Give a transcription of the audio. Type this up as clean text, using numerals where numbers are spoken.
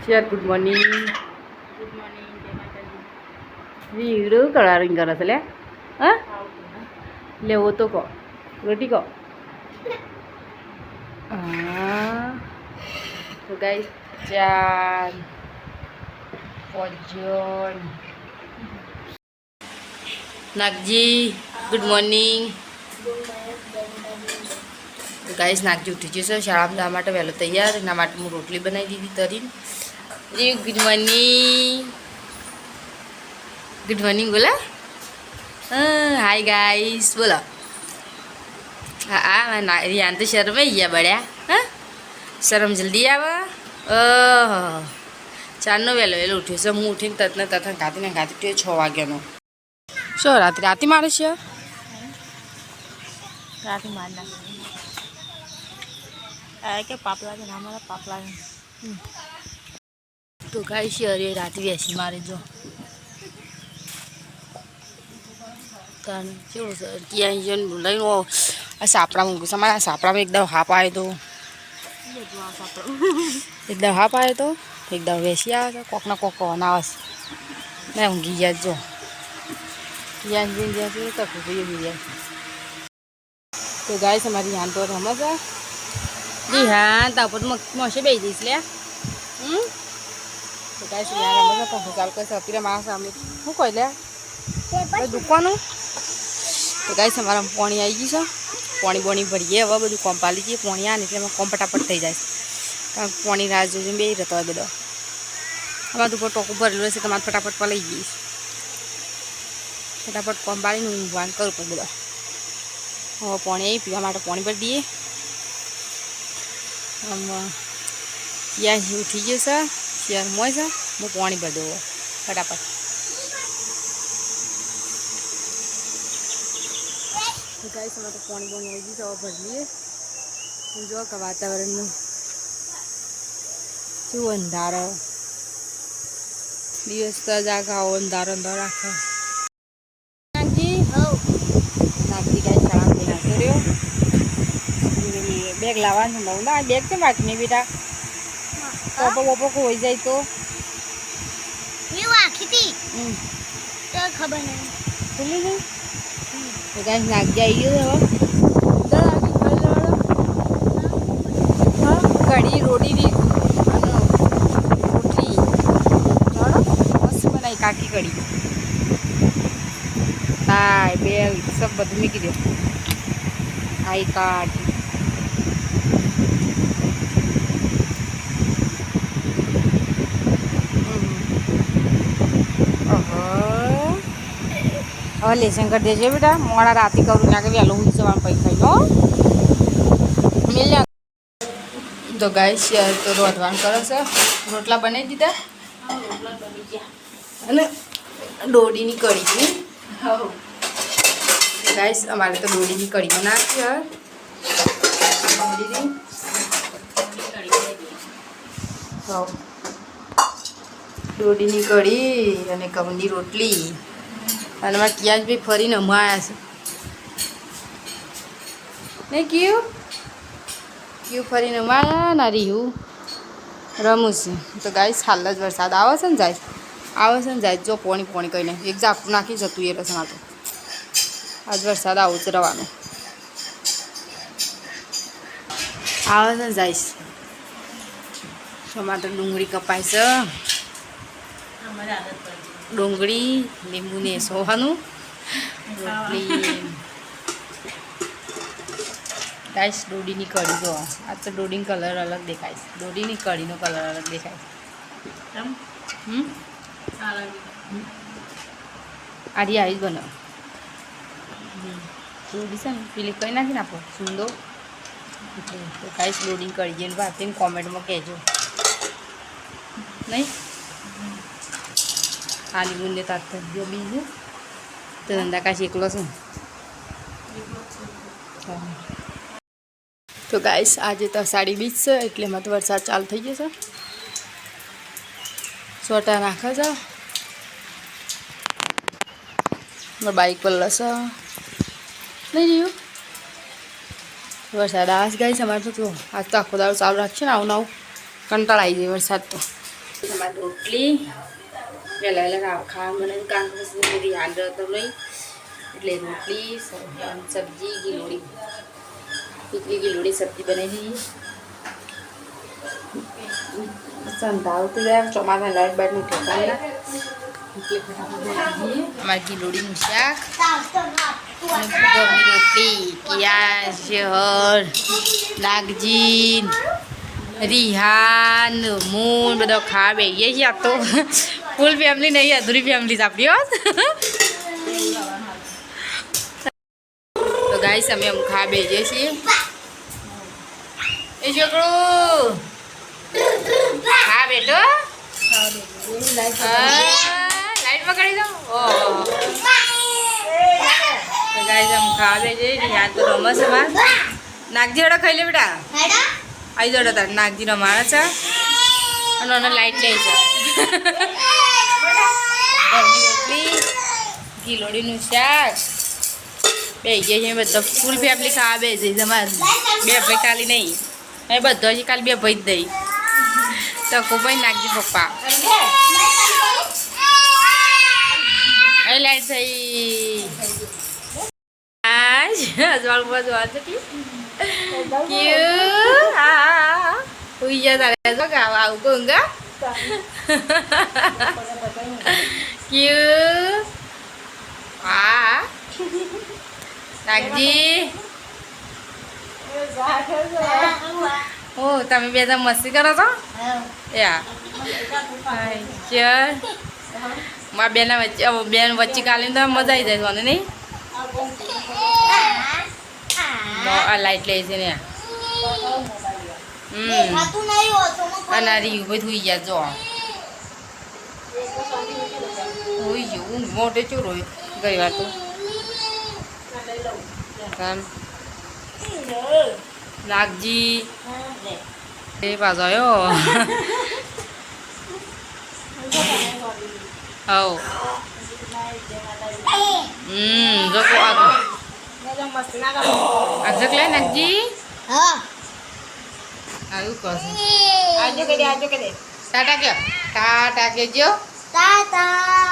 Share good morning. Good morning, જય માતાજી. રીડું કળારિંગ કરે છે લે. હા લેવો તો કહો, રોટી કહો. હા તો ગાઈસ ચાર ભોજન નાગજી ગુડ મોર્નિંગ. તો ગાઈસ નાગજી ઉઠી જશે શાળામાં જવા માટે વહેલો તૈયાર. એના માટે હું રોટલી બનાવી દીધી તરીને. જી ગુડ મોર્નિંગ. ગુડ મોર્નિંગ બોલા. હાય ગાઈસ બોલો. હા ના રિયાન તો શરમાઈ ગયા બળ્યા. હા શરમ જલ્દી આવે. ચારનો વહેલો વહેલો ઉઠ્યો છે. હું ઉઠીને તતને તથા ગાતીને ગાતી ઉઠ્યો 6 વાગ્યાનો. શું રાતે મારે છે? રાતે માર નાખે કે પાપ લાગે ના મારા પાપ લાગે. તો ગાઈસ અરે રાતે બેસી મારે જો તને કેવું છે ક્યાં જઈને લઈને આ સાપડા મૂકું છે. અમારા સાપડામાં એકદમ હાપ આવ્યો તો એકદમ હાપ આવ્યો તો એકદમ બેસી આવે છે. કોકના કોક આવે છે મેં ઊંઘી ગયા જો ક્યાં જઈને જ્યાં છે તકું ઊંઘી ગયા. તો ગાઈસ અમારી હાન તો રમે છે. જી હા તા ઉપર મોસે બેસી દઈશ લે. તો ગાઈસ યાર રમે છે પંખો ચાલુ કરે છે. અપીરા મારા સામે શું કહી લે દુકાનું. તો ગાઈસ અમારા પાણી આવી ગયું છે. પાણી ભરીએ હવે બધું કોમ પાલી જઈએ. પાણી આવે ને એટલે એમાં કોમ ફટાફટ થઈ જાય. કારણ પાણી રાહ જોઈને બે રહેતો હોય બધો. અમારું ઉપર ટોકું ભરેલું હશે તમારે ફટાફટ પલાઈ જઈશ. ફટાફટ કોમ પાડીને ઊંઘવાનું કરું પણ બધો. હવે પાણી આવી પીવા માટે પાણી ભરી દઈએ. યા ઉઠી ગયો છે શેર મોય છે. હું પાણી ભરી દઉં ફટાફટ. ગાઈસ અમારે તો પાણી આવી ગયું છે. હવે ભરી લઈએ. જો કે વાતાવરણનું શું અંધારો દિવસ તો જાગાવો અંધારો અંધારો રાખો. નાગજી નાગજી ગાઈસ શાળા તૈયાર કર્યો. બેગ લાવવાનું નવું ના બેગ છે બાકી નહીં બેટા. પોપો પોપો હોઈ જાય તો ખબર નહીં ખુલ્લી ગઈ. તો ગાઈસ નાગજી આવી ગયો હવે કઢી રોટીની રોટલી મસ્ત બનાવી કાકી કઢી. હા બેગ સબ બધું મૂકી દો. આઈ કાર્ડ હવે લેસન કરી દેજો બેટા. મોડા રાતે કરું ના કે વહેલો હું સવાર પૈસા લો મિલ. તો ગાઈસ તો રોધવાનું કરે છે. રોટલા બનાવી દીધા અને દોડીની કઢી. ગાઈસ અમારે તો દોડીની કઢી બનાવી છે. દોડીની કઢી અને કમની રોટલી. અને મારે ક્યાં જ ભાઈ ફરીને હમણાં આવ્યા છે નહીં ક્યું ફરીને હમણાં ના રહ્યું રમું છું. તો ગાઈસ હાલ જ વરસાદ આવે છે ને જાય જો પોણી કહીને એક ઝાપટું નાખી જતું એ રસમાં. તો આજ વરસાદ આવું જ રહેવાનું આવે છે ને જાય. ટમાટર ડુંગળી કપાય છે. ડુંગળી લીંબુ ને સોવાનું રોટલી. ગાઈસ દોડીની કઢી જો આ તો દોડીની કલર અલગ દેખાય છે. દોડીની કઢીનો કલર અલગ દેખાય છે. આરી આવી જ બનાવો દોડી છે ને પેલી કઈ નાખીને આપો સુંદો. તો ગાઈસ દોડીની કઢી જઈને ભાતીને કોમેન્ટમાં કહેજો નહીં. આલી બુંદે તાત જો બીજું તો ધંધા કાશી એકલો છું. તો ગાઈસ આજે તો અષાઢી બીજ છે એટલે એમાં તો વરસાદ ચાલુ થઈ ગયો છે. સોટા નાખે છે. બાઈક પર લસ નહીં રહ્યું વરસાદ આવે છે. ગાઈસ અમારે તો આજ તો આખો દાડો ચાલુ રાખશે ને આવું કંટાળ આવી જાય વરસાદ તો. તમારી રોટલી વહેલા વહેલા ખાવાનું બનાવ્યું કારણ કે પછી બધી યાદ હતો નહીં એટલે રોટલી સબ્જી ગીલોડી પીકરી ગીલોડી સબ્જી બનાવી સંધાવતું જાય ચોમાસા લાઈટ બાઈટનું ઠેકાણ અમારી ગીલોડીનું શાક રોટલી પિયાજ હર નાગજી રિહાન મૂન બધો ખાવા બેસીએ છીએ આ તો ફૂલ ફેમિલી નહીં અધૂરી ફેમિલી આપણી હોત તો ગાઈસ અમે ખાવા બેસીએ છીએ એ છોકરો હા બેટો લાઈટ પકડી દો તો ગાઈસ અમે ખાવા બેસીએ રિહાન તો રમસ અમાર નાગજી હડો ખાઈ લે બેટા आई जोड़ा था नागजी रमाना था उन्होंने लाइट ले जा रोटली गीलोड़ी નું શાક બે જે છે બધા ફૂલ ફેમિલી ખાવા બે છે તમારે બે ભાઈ ખાલી નહીં એ બધો છે ખાલી બે ભાઈ જ દઈ તો કોઈ નાગજી પપ્પા એ લાઈટ થઈ આજ અજવાળ બાજુ વાત હતી cute ui giờ ta lại có gạo vào của con gấp cute làm gì ô તમે બે તો મસ્તી કરો છો યા ચલ મારા બેના વચ્ચે બેન વચ્ચે કાલીને તો મજા આવી જાય મને નહીં આ લાઈટ લે છે ને અને રીયું બધું હોઈ ગયા જો હોઈ ગયું મોટે ચોરો ગઈ વાર તો નાગજી એ પાછો આવ્યો હવ જો આગળ આજક લે નાગજી હા આવું કહે આજો કે દે ટાટા કયો ટાટા કેજો તાતા